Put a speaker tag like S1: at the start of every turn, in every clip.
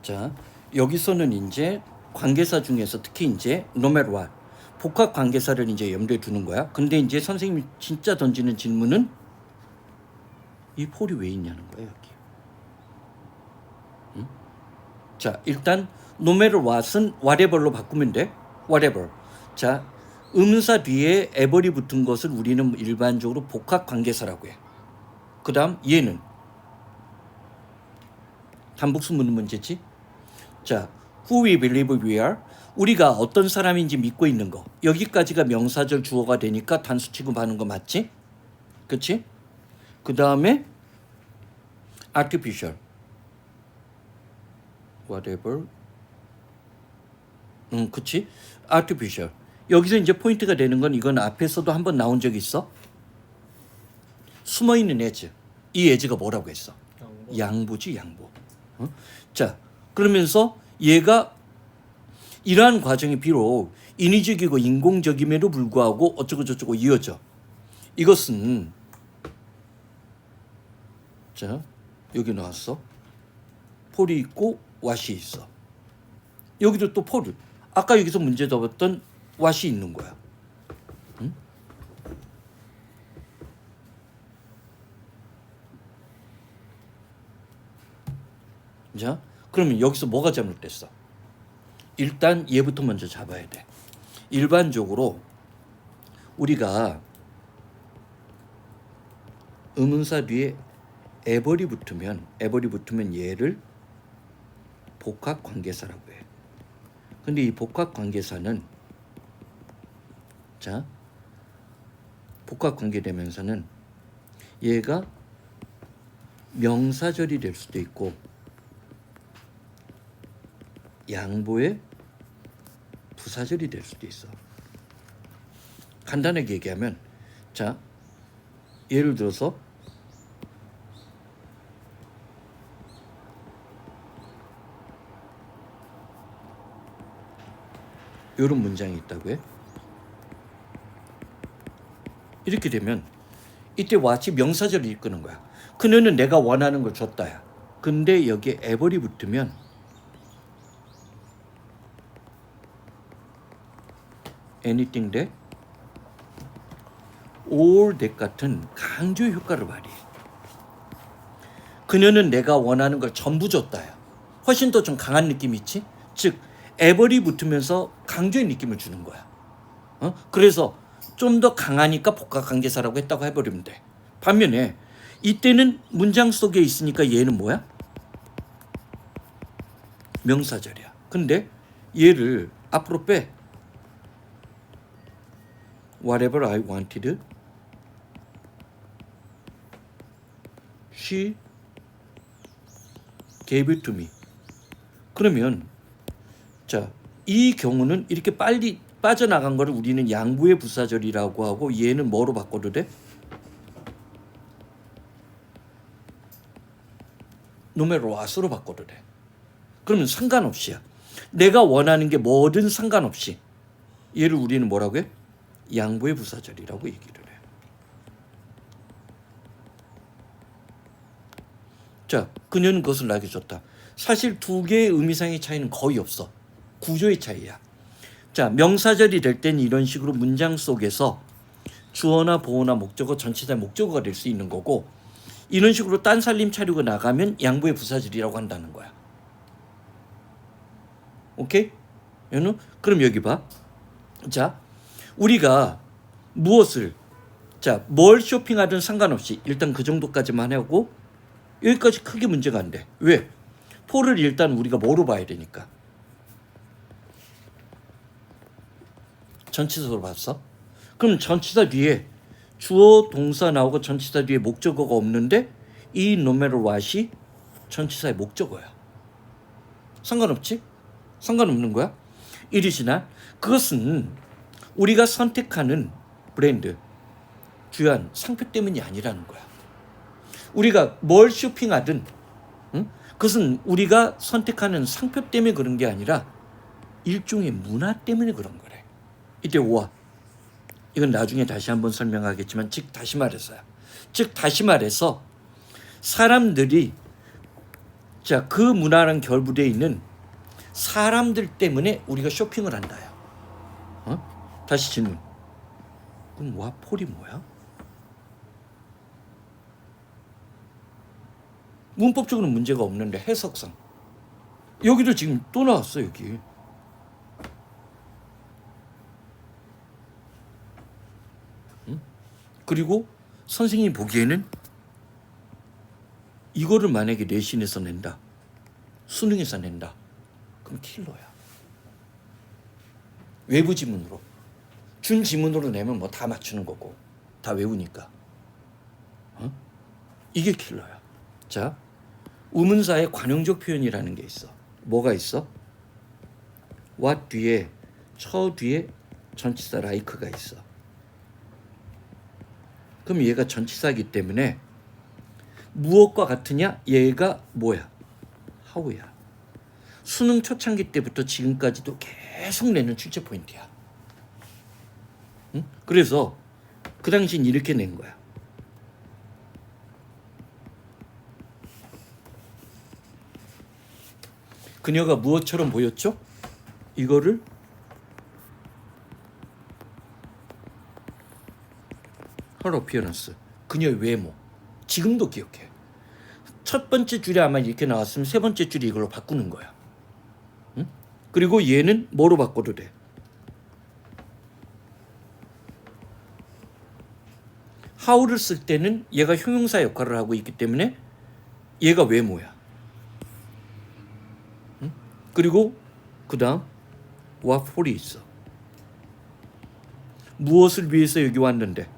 S1: 자, 여기서는 이제 관계사 중에서 특히 이제 no matter what 복합 관계사를 이제 염두에 두는 거야. 근데 이제 선생님이 진짜 던지는 질문은 이 폴이 왜 있냐는 거야, 여기. 응? 자, 일단 no matter what은 whatever로 바꾸면 돼. whatever. 자, 음사 뒤에 ever이 붙은 것을 우리는 일반적으로 복합 관계사라고 해. 그 다음 얘는 단복수 묻는 문제지. 자, who we believe we are. 우리가 어떤 사람인지 믿고 있는 거. 여기까지가 명사절 주어가 되니까 단수 취급하는 거 맞지? 그치? 그 다음에 artificial. whatever. 그치? artificial. 여기서 이제 포인트가 되는 건 이건 앞에서도 한번 나온 적이 있어. 숨어있는 as. 이 as가 뭐라고 했어? 양보지, 양보. 자, 그러면서 얘가 이러한 과정이 비록 인위적이고 인공적임에도 불구하고 어쩌고 저쩌고 이어져. 이것은 자, 여기 나왔어. 폴이 있고 왓이 있어. 여기도 또 폴을. 아까 여기서 문제 잡았던 왓이 있는 거야. 응? 자, 그러면 여기서 뭐가 잘못됐어? 일단 얘부터 먼저 잡아야 돼. 일반적으로 우리가 의문사 뒤에 에버리 붙으면 얘를 복합 관계사라고 해. 근데 이 복합 관계사는 자, 복합 관계대명사는 얘가 명사절이 될 수도 있고 양보의 부사절이 될 수도 있어. 간단하게 얘기하면 자, 예를 들어서 이런 문장이 있다고 해. 이렇게 되면 이때 what이 명사절을 이끄는 거야. 그녀는 내가 원하는 걸 줬다야. 근데 여기에 ever이 붙으면 anything that, all that 같은 강조 효과를 발휘해. 그녀는 내가 원하는 걸 전부 줬다야. 훨씬 더 좀 강한 느낌이 있지? 즉 ever이 붙으면서 강조의 느낌을 주는 거야. 그래서 좀 더 강하니까 복합관계사라고 했다고 해버리면 돼. 반면에 이때는 문장 속에 있으니까 얘는 뭐야? 명사절이야. 근데 얘를 앞으로 빼. Whatever I wanted, she gave it to me. 그러면 자, 이 경우는 이렇게 빨리 빠져나간 거를 우리는 양보의 부사절이라고 하고 얘는 뭐로 바꿔도 돼? no matter what으로 바꿔도 돼. 그러면 상관없이야. 내가 원하는 게 뭐든 상관없이 얘를 우리는 뭐라고 해? 양보의 부사절이라고 얘기를 해. 자, 그녀는 그것을 나에게 줬다. 사실 두 개의 의미상의 차이는 거의 없어. 구조의 차이야. 자, 명사절이 될 때는 이런 식으로 문장 속에서 주어나 보어나 목적어, 전치사의 목적어가 될 수 있는 거고, 이런 식으로 딴 살림 차리고 나가면 양보의 부사절이라고 한다는 거야. 오케이? 연우? 그럼 여기 봐. 자, 우리가 무엇을, 자, 뭘 쇼핑하든 상관없이 일단 그 정도까지만 하고 여기까지 크게 문제가 안 돼. 왜? 폴을 일단 우리가 뭐로 봐야 되니까. 전치사로 봤어? 그럼 전치사 뒤에 주어 동사 나오고 전치사 뒤에 목적어가 없는데 이 no matter what이 전치사의 목적어야. 상관없지? 상관없는 거야? 이리시나 그것은 우리가 선택하는 브랜드, 주요한 상표 때문이 아니라는 거야. 우리가 뭘 쇼핑하든 그것은 우리가 선택하는 상표 때문에 그런 게 아니라 일종의 문화 때문에 그런 거래. 이때 오와. 이건 나중에 다시 한번 설명하겠지만 즉 다시 말해서 사람들이 자, 그 문화랑 결부되어 있는 사람들 때문에 우리가 쇼핑을 한다요. 다시 질문. 그럼 와폴이 뭐야? 문법적으로는 문제가 없는데 해석상 여기도 지금 또 나왔어. 여기 그리고 선생님이 보기에는 이거를 만약에 내신에서 낸다, 수능에서 낸다, 그럼 킬러야. 외부 지문으로, 준 지문으로 내면 뭐 다 맞추는 거고 다 외우니까. 이게 킬러야. 자, 우문사에 관용적 표현이라는 게 있어. 뭐가 있어? what 뒤에, 처 뒤에 전치사 like가 있어. 그럼 얘가 전치사이기 때문에 무엇과 같으냐? 얘가 뭐야? how야. 수능 초창기 때부터 지금까지도 계속 내는 출제 포인트야. 응? 그래서 그 당시엔 이렇게 낸 거야. 그녀가 무엇처럼 보였죠? 이거를 her appearance, 그녀의 외모. 지금도 기억해. 첫 번째 줄에 아마 이렇게 나왔으면 세 번째 줄이 이걸로 바꾸는 거야. 응? 그리고 얘는 뭐로 바꿔도 돼? how를 쓸 때는 얘가 형용사 역할을 하고 있기 때문에 얘가 외모야. 응? 그리고 그 다음 what for이 있어. 무엇을 위해서 여기 왔는데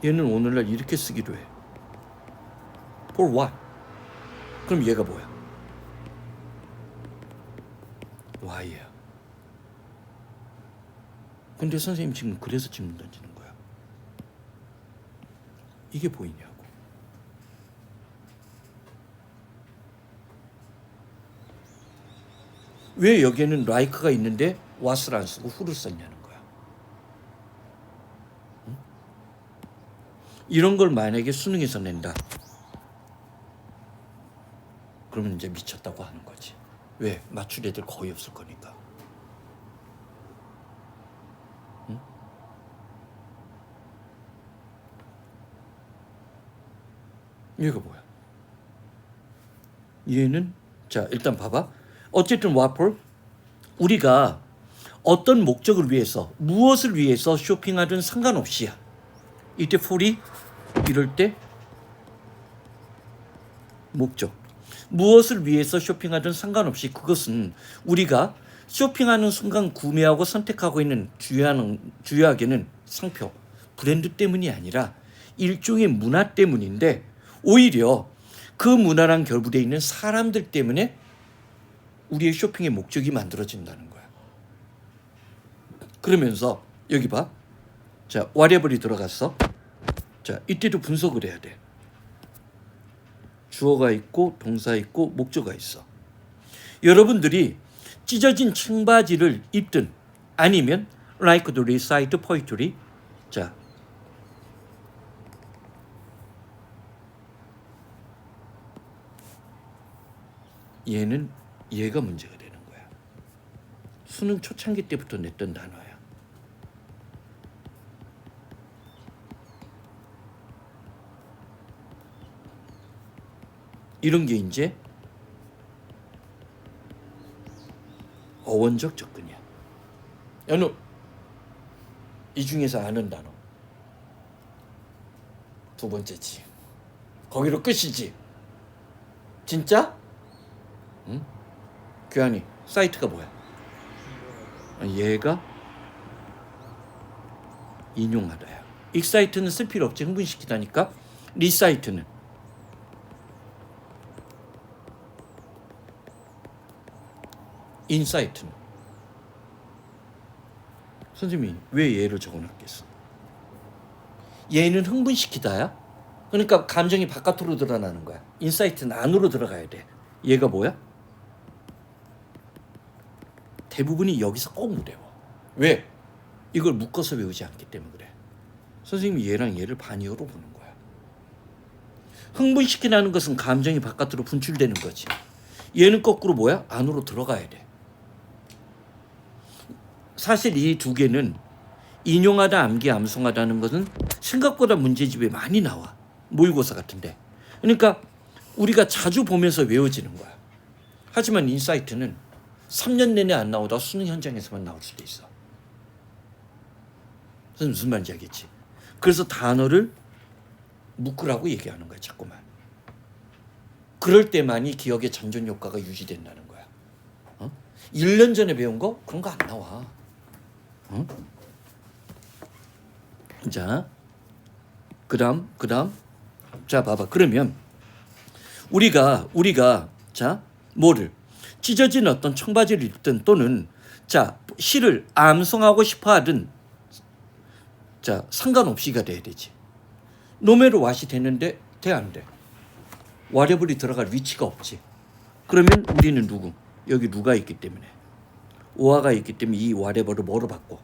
S1: 얘는 오늘날 이렇게 쓰기도 해. for what? 그럼 얘가 뭐야? why야. 근데 선생님 지금 그래서 질문 던지는 거야. 이게 보이냐고. 왜 여기에는 like가 있는데 what을 안 쓰고 who를 썼냐는 거야. 응? 이런 걸 만약에 수능에서 낸다, 그러면 이제 미쳤다고 하는 거지. 왜? 맞출 애들 거의 없을 거니까. 응? 얘가 뭐야? 얘는 자, 일단 봐봐. 어쨌든 와폴, 우리가 어떤 목적을 위해서, 무엇을 위해서 쇼핑하든 상관없이야. 이때 폴이 이럴 때 목적, 무엇을 위해서 쇼핑하든 상관없이 그것은 우리가 쇼핑하는 순간 구매하고 선택하고 있는 주요하게는 상표, 브랜드 때문이 아니라 일종의 문화 때문인데, 오히려 그 문화랑 결부되어 있는 사람들 때문에 우리의 쇼핑의 목적이 만들어진다는 거야. 그러면서 여기 봐. 자, whatever이 들어갔어. 자, 이때도 분석을 해야 돼. 주어가 있고 동사 있고 목적어가 있어. 여러분들이 찢어진 청바지를 입든 아니면 like to recite poetry. 자, 얘가 문제가 되는 거야. 수능 초창기 때부터 냈던 단어야. 이런 게 이제 어원적 접근이야. 연우, 이 중에서 아는 단어 두 번째지. 거기로 끝이지. 진짜? 응? 규환이, 사이트가 뭐야? 얘가 인용하다야. 익사이트는 쓸 필요 없지. 흥분시키다니까. 리사이트는 인사이트는. 선생님이 왜 얘를 적어놨겠어? 얘는 흥분시키다야. 그러니까 감정이 바깥으로 드러나는 거야. 인사이트는 안으로 들어가야 돼. 얘가 뭐야? 대부분이 여기서 꼭 무대워. 왜? 이걸 묶어서 외우지 않기 때문에 그래. 선생님이 얘랑 얘를 반이어로 보는 거야. 흥분시키는 것은 감정이 바깥으로 분출되는 거지. 얘는 거꾸로 뭐야? 안으로 들어가야 돼. 사실 이 두 개는 인용하다, 암기, 암송하다는 것은 생각보다 문제집에 많이 나와. 모의고사 같은데. 그러니까 우리가 자주 보면서 외워지는 거야. 하지만 인사이트는 3년 내내 안 나오다 수능 현장에서만 나올 수도 있어. 그래서 무슨 말인지 알겠지? 그래서 단어를 묶으라고 얘기하는 거야, 자꾸만. 그럴 때만이 기억의 잔존 효과가 유지된다는 거야. 1년 전에 배운 거? 그런 거 안 나와. 자, 그다음. 자, 봐봐. 그러면 우리가 자, 뭐를 찢어진 어떤 청바지를 입든 또는 자, 시를 암송하고 싶어 하든 자, 상관없이가 돼야 되지. 노메로 왓이 되는데 돼, 안 돼? 와레블이 들어갈 위치가 없지. 그러면 우리는 누구? 여기 누가 있기 때문에, 오화가 있기 때문에 이 와레블을 뭐로 바꿔?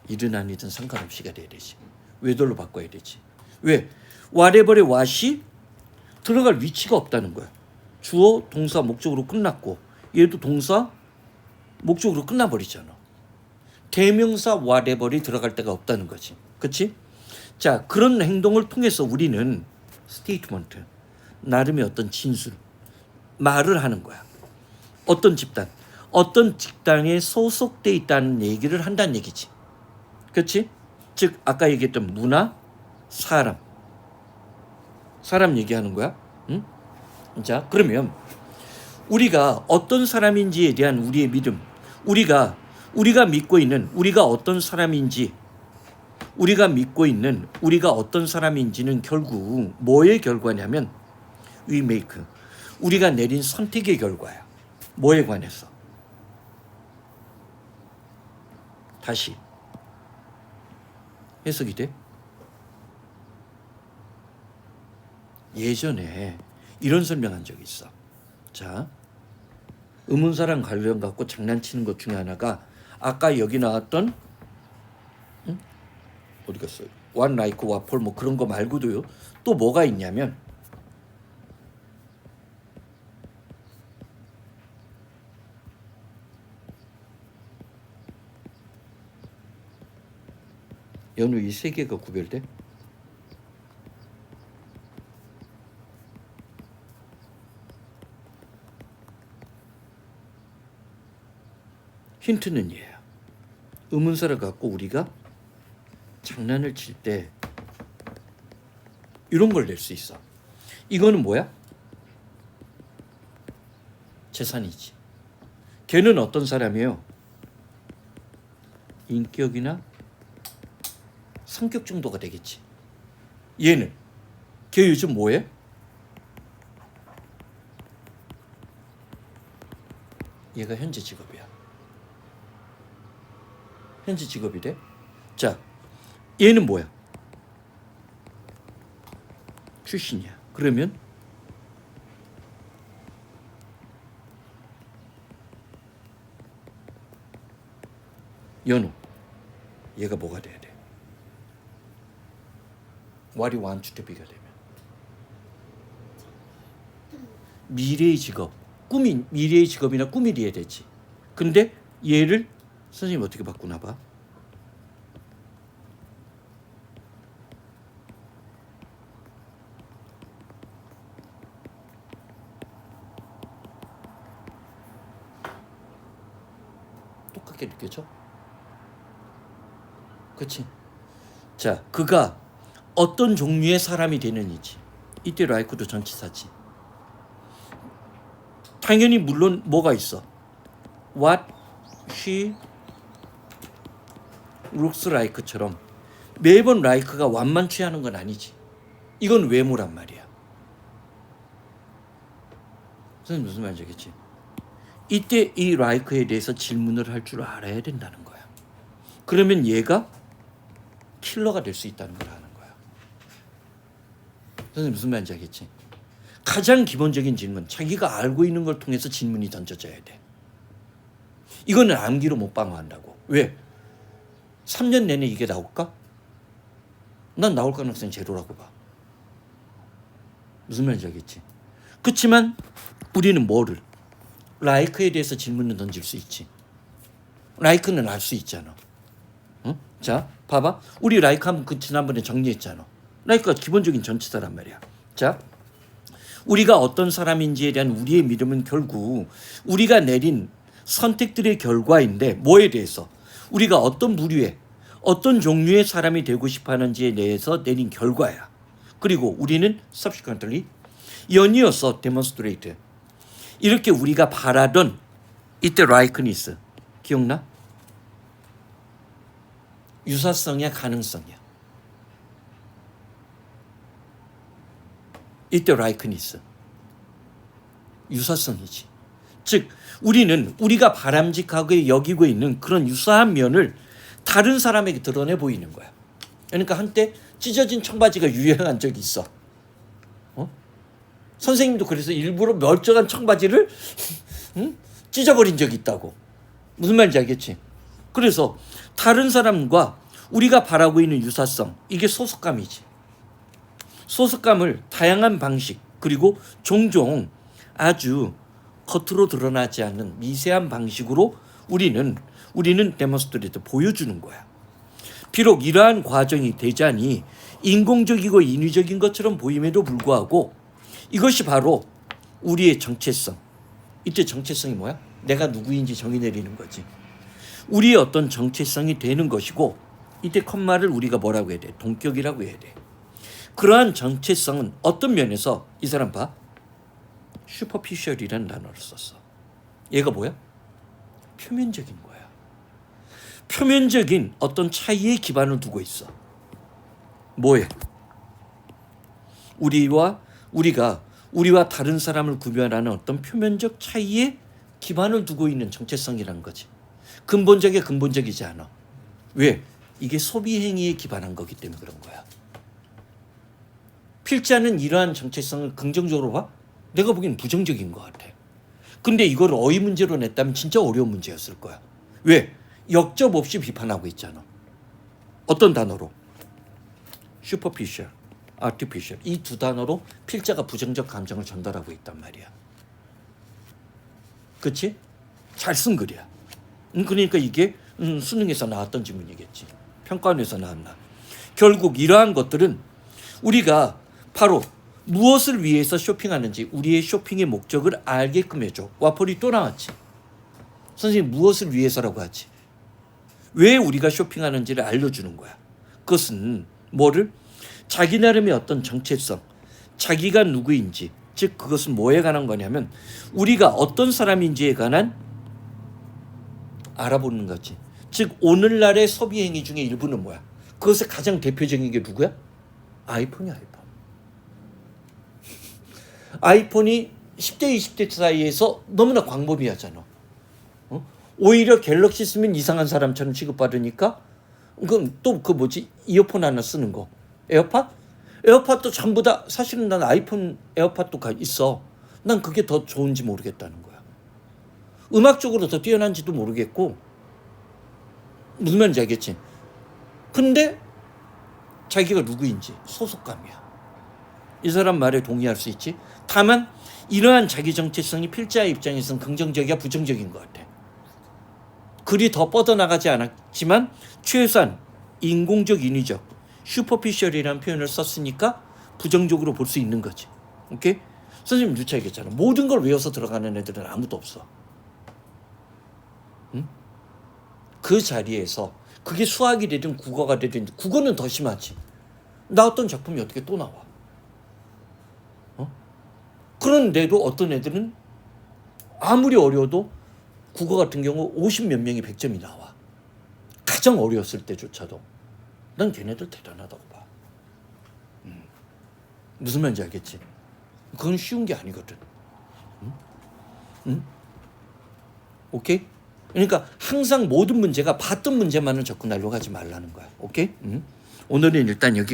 S1: 이든 아니든 상관없이가 돼야 되지. 외돌로 바꿔야 되지. 왜? 와레블의 왓이 들어갈 위치가 없다는 거야. 주어, 동사, 목적으로 끝났고 얘도 동사, 목적으로 끝나버리잖아. 대명사 whatever이 들어갈 데가 없다는 거지. 그치? 자, 그런 행동을 통해서 우리는 스테이트먼트, 나름의 어떤 진술, 말을 하는 거야. 어떤 집단, 어떤 직장에 소속돼 있다는 얘기를 한다는 얘기지. 그치? 즉 아까 얘기했던 문화, 사람 얘기하는 거야. 응? 자, 그러면 우리가 어떤 사람인지에 대한 우리의 믿음, 우리가 믿고 있는 우리가 어떤 사람인지, 우리가 믿고 있는 우리가 어떤 사람인지는 결국 뭐의 결과냐면 we make, 우리가 내린 선택의 결과야. 뭐에 관해서? 다시 해석이 돼? 예전에 이런 설명한 적이 있어. 자, 의문사랑 관련 갖고 장난치는 것 중에 하나가 아까 여기 나왔던 어디 갔어요? one like, 와폴 뭐 그런 거 말고도요. 또 뭐가 있냐면 연우 이 세 개가 구별돼? 힌트는 얘야. 의문사를 갖고 우리가 장난을 칠 때 이런 걸 낼 수 있어. 이거는 뭐야? 재산이지. 걔는 어떤 사람이에요? 인격이나 성격 정도가 되겠지. 얘는 걔 요즘 뭐해? 얘가 현재 직업이야. 현재 직업이 돼? 자, 얘는 뭐야? 출신이야. 그러면 연우, 얘가 뭐가 돼야 돼? What you want to be가 되면 미래의 직업, 꿈이 미래의 직업이나 꿈이 돼야 되지. 근데 얘를 선생님 어떻게 바꾸나 봐? 똑같게 느껴져? 그치? 자, 그가 어떤 종류의 사람이 되느니지. 이때 라이크도 전치사지. 당연히 물론 뭐가 있어? What she looks like처럼 매번 like가 완만취하는 건 아니지. 이건 외모란 말이야. 선생님 무슨 말인지 알겠지? 이때 이 like에 대해서 질문을 할 줄 알아야 된다는 거야. 그러면 얘가 킬러가 될 수 있다는 걸 아는 거야. 선생님 무슨 말인지 알겠지? 가장 기본적인 질문, 자기가 알고 있는 걸 통해서 질문이 던져져야 돼. 이거는 암기로 못 방어한다고. 왜? 3년 내내 이게 나올까? 난 나올 가능성이 제로라고 봐. 무슨 말인지 알겠지? 그렇지만 우리는 뭐를? 라이크에 대해서 질문을 던질 수 있지. 라이크는 알 수 있잖아. 응? 자, 봐봐. 우리 라이크 한번 지난번에 정리했잖아. 라이크가 기본적인 전치사란 말이야. 자, 우리가 어떤 사람인지에 대한 우리의 믿음은 결국 우리가 내린 선택들의 결과인데 뭐에 대해서? 우리가 어떤 부류의 어떤 종류의 사람이 되고 싶어 하는지에 대해서 내린 결과야. 그리고 우리는 subsequently 연이어서 demonstrate. 이렇게 우리가 바라던 이때 likeness 기억나? 유사성이야 가능성이야. 이때 likeness 유사성이지. 즉 우리는 우리가 바람직하게 여기고 있는 그런 유사한 면을 다른 사람에게 드러내 보이는 거야. 그러니까 한때 찢어진 청바지가 유행한 적이 있어. 선생님도 그래서 일부러 멀쩡한 청바지를 찢어버린 적이 있다고. 무슨 말인지 알겠지? 그래서 다른 사람과 우리가 바라고 있는 유사성, 이게 소속감이지. 소속감을 다양한 방식 그리고 종종 아주 겉으로 드러나지 않는 미세한 방식으로 우리는 데몬스트레이트 보여주는 거야. 비록 이러한 과정이 대단히 인공적이고 인위적인 것처럼 보임에도 불구하고 이것이 바로 우리의 정체성. 이때 정체성이 뭐야? 내가 누구인지 정의 내리는 거지. 우리의 어떤 정체성이 되는 것이고 이때 컴마를 우리가 뭐라고 해야 돼? 동격이라고 해야 돼. 그러한 정체성은 어떤 면에서 이 사람 봐. 슈퍼피셜이라는 단어를 썼어. 얘가 뭐야? 표면적인 거야. 표면적인 어떤 차이에 기반을 두고 있어. 뭐에? 우리와 다른 사람을 구별하는 어떤 표면적 차이에 기반을 두고 있는 정체성이라는 거지. 근본적이지 않아. 왜? 이게 소비 행위에 기반한 거기 때문에 그런 거야. 필자는 이러한 정체성을 긍정적으로 봐? 내가 보기엔 부정적인 것 같아. 근데 이걸 어휘 문제로 냈다면 진짜 어려운 문제였을 거야. 왜? 역접 없이 비판하고 있잖아. 어떤 단어로? 슈퍼피셜, 아티피셜. 이 두 단어로 필자가 부정적 감정을 전달하고 있단 말이야. 그치? 잘 쓴 글이야. 그러니까 이게 수능에서 나왔던 질문이겠지. 평가원에서 나왔나. 결국 이러한 것들은 우리가 바로 무엇을 위해서 쇼핑하는지 우리의 쇼핑의 목적을 알게끔 해줘. 와플이 또 나왔지. 선생님 무엇을 위해서라고 하지. 왜 우리가 쇼핑하는지를 알려주는 거야. 그것은 뭐를? 자기 나름의 어떤 정체성, 자기가 누구인지, 즉 그것은 뭐에 관한 거냐면 우리가 어떤 사람인지에 관한 알아보는 거지. 즉 오늘날의 소비 행위 중에 일부는 뭐야? 그것의 가장 대표적인 게 누구야? 아이폰이야. 아이폰이 10대 20대 사이에서 너무나 광범위하잖아. 오히려 갤럭시 쓰면 이상한 사람처럼 취급받으니까 그럼 또 그 뭐지? 이어폰 하나 쓰는 거. 에어팟? 에어팟도 전부 다 사실은 난 아이폰 에어팟도 있어. 난 그게 더 좋은지 모르겠다는 거야. 음악적으로 더 뛰어난지도 모르겠고 무슨 말인지 알겠지? 근데 자기가 누구인지 소속감이야. 이 사람 말에 동의할 수 있지. 다만 이러한 자기 정체성이 필자의 입장에서는 긍정적이야 부정적인 것 같아. 글이 더 뻗어나가지 않았지만 최소한 인공적 인위적 슈퍼피셜이라는 표현을 썼으니까 부정적으로 볼 수 있는 거지. 오케이? 선생님 누차 얘기했잖아. 모든 걸 외워서 들어가는 애들은 아무도 없어. 응? 그 자리에서 그게 수학이 되든 국어가 되든 국어는 더 심하지. 나왔던 작품이 어떻게 또 나와. 그런데도 어떤 애들은 아무리 어려워도 국어 같은 경우 50몇 명이 100점이 나와. 가장 어려웠을 때조차도. 난 걔네들 대단하다고 봐. 무슨 말인지 알겠지? 그건 쉬운 게 아니거든. 응? 오케이? 그러니까 항상 모든 문제가 봤던 문제만을 접근하려고 하지 말라는 거야. 오케이? 오늘은 일단 여기